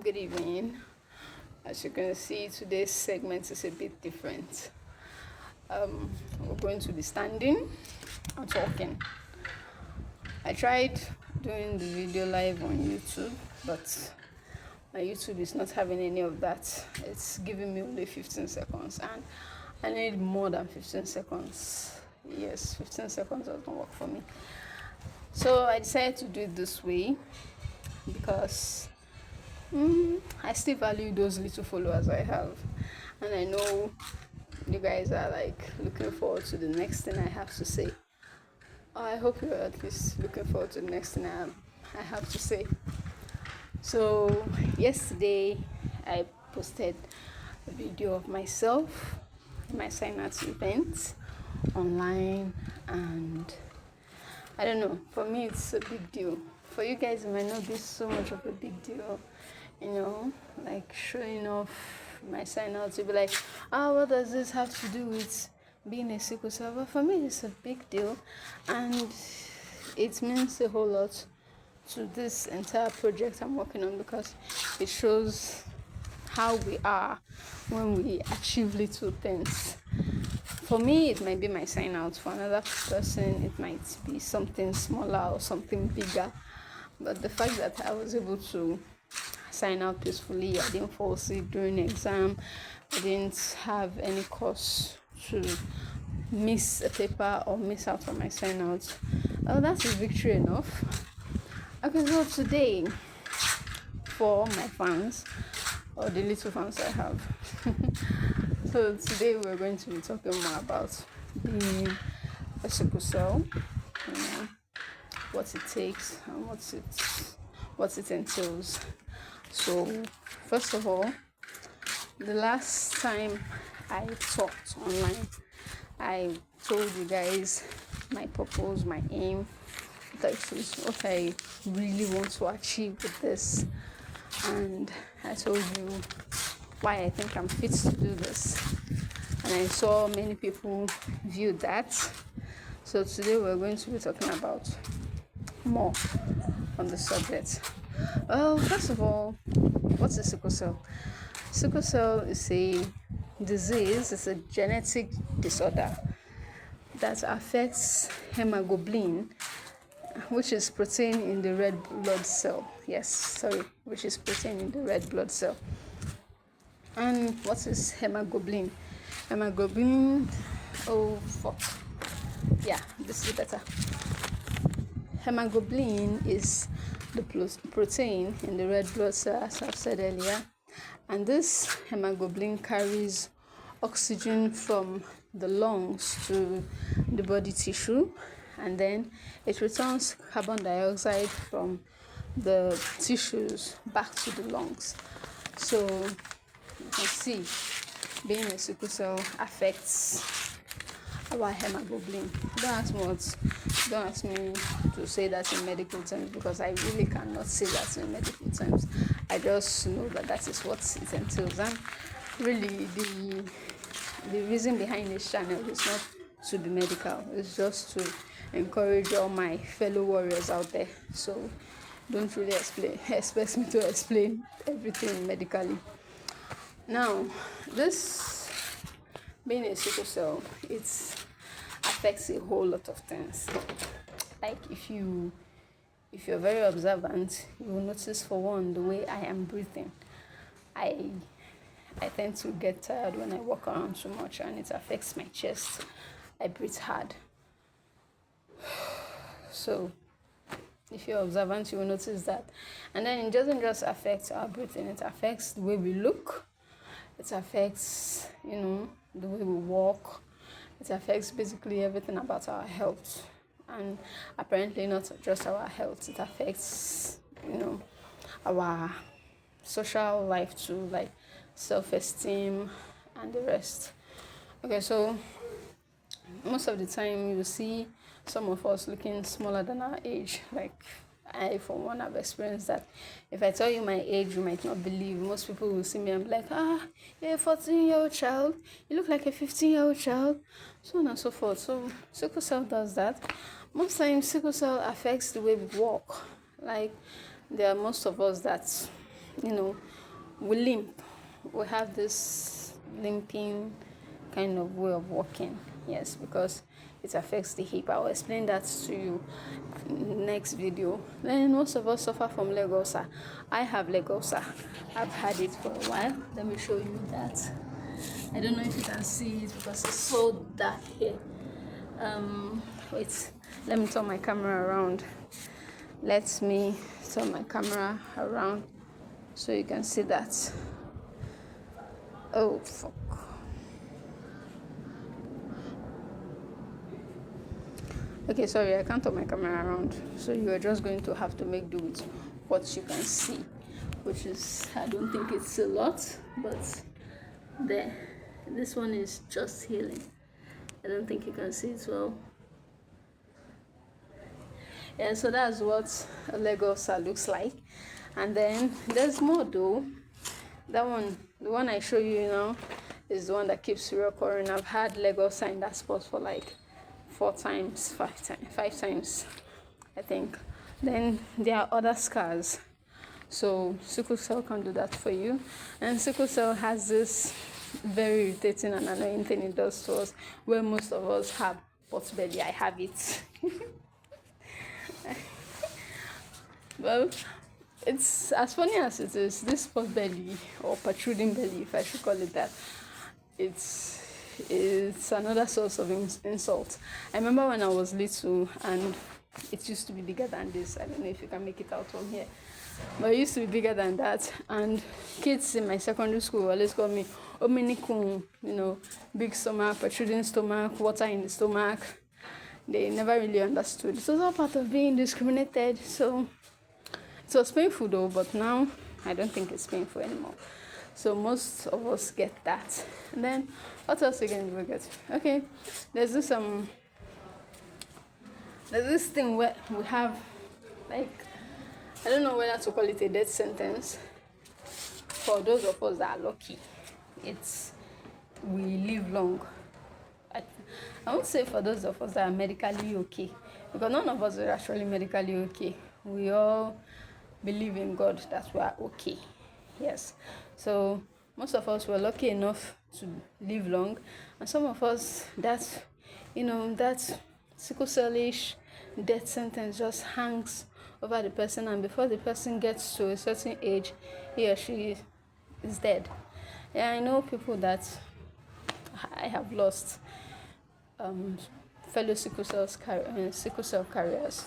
Good evening. As you can see, today's segment is a bit different. We're going to be standing and talking. I tried doing the video live on YouTube, but my YouTube is not having any of that. It's giving me only 15 seconds, and I need more than 15 seconds. Yes, 15 seconds doesn't work for me. So I decided to do it this way because I still value those little followers I have, and I know you guys are like looking forward to the next thing I have to say. I hope you're at least looking forward to the next thing I have to say. So yesterday I posted a video of myself, my sign-out event online, and I don't know, for me it's a big deal. For you guys, it might not be so much of a big deal, like showing off my sign out to be like, what does this have to do with being a sickle cell? But for me, it's a big deal, and it means a whole lot to this entire project I'm working on because it shows how we are when we achieve little things. For me, it might be my sign out. For another person, it might be something smaller or something bigger. But the fact that I was able to sign out peacefully, I didn't fall sick during the exam, I didn't have any cause to miss a paper or miss out on my sign out. That's a victory enough. Okay, so today, for my fans, or the little fans I have, so today we're going to be talking more about being a sickle cell, what it takes and what it entails. So first of all, the last time I talked online, I told you guys my purpose, my aim, what I really want to achieve with this, and I told you why I think I'm fit to do this, and I saw many people view that. So today we're going to be talking about more on the subject. Well, first of all, what's a sickle cell? Sickle cell is a disease, it's a genetic disorder that affects hemoglobin, which is protein in the red blood cell. Which is protein in the red blood cell. And what is hemoglobin? Hemoglobin, this is better. Hemoglobin is the protein in the red blood cell, as I've said earlier, and this hemoglobin carries oxygen from the lungs to the body tissue, and then it returns carbon dioxide from the tissues back to the lungs. So you can see, being a sickle cell affects our hemoglobin. Don't ask me to say that in medical terms, because I really cannot say that in medical terms. I just know that is what it entails. And really, the reason behind this channel is not to be medical. It's just to encourage all my fellow warriors out there. So don't really expect me to explain everything medically. Now, this being a sickle cell, it affects a whole lot of things. Like if you're very observant, you will notice, for one, the way I am breathing. I tend to get tired when I walk around too much, and it affects my chest. I breathe hard. So if you're observant, you will notice that. And then it doesn't just affect our breathing, it affects the way we look. It affects, the way we walk. It affects basically everything about our health. And apparently not just our health, it affects, our social life too, like self-esteem and the rest. Okay, so most of the time you see some of us looking smaller than our age. Like I, for one, have experienced that. If I tell you my age, you might not believe. Most people will see me and be like, you're a 14-year-old child, you look like a 15-year-old child, so on and so forth. So sickle cell does that. Most times sickle cell affects the way we walk. Like there are most of us that we limp. We have this limping kind of way of walking. Yes, because it affects the hip. I'll explain that to you next video. Then most of us suffer from leg ulcer. I have leg ulcer. I've had it for a while. Let me show you that. I don't know if you can see it because it's so dark here. Wait, let me turn my camera around. Let me turn my camera around so you can see that. Oh fuck. Okay, sorry, I can't turn my camera around, so you are just going to have to make do with what you can see, which is, I don't think it's a lot, but there, this one is just healing. I don't think you can see it well. Yeah, so that's what a leg ulcer looks like. And then there's more though. That one, the one I show you now, is the one that keeps reoccurring. I've had leg ulcer in that spot for like 5 times, I think. Then there are other scars. So sickle cell can do that for you. And sickle cell has this very irritating and annoying thing it does to us, where most of us have pot belly. I have it. Well, it's as funny as it is, this pot belly, or protruding belly, if I should call it that, it's another source of insult. I remember when I was little and it used to be bigger than this. I don't know if you can make it out from here, but it used to be bigger than that. And kids in my secondary school always call me Ominikun, big stomach, protruding stomach, water in the stomach. They never really understood. It was all part of being discriminated. So it was painful though, but now I don't think it's painful anymore. So most of us get that. And then what else again do we get? Okay, there's this thing where we have, like, I don't know whether to call it a death sentence. For those of us that are lucky, we live long. I won't say for those of us that are medically okay, because none of us are actually medically okay. We all believe in God that we are okay. Yes. So most of us were lucky enough to live long, and some of us that sickle cell-ish death sentence just hangs over the person, and before the person gets to a certain age, he or she is dead. Yeah, I know people that I have lost, fellow sickle cell carriers.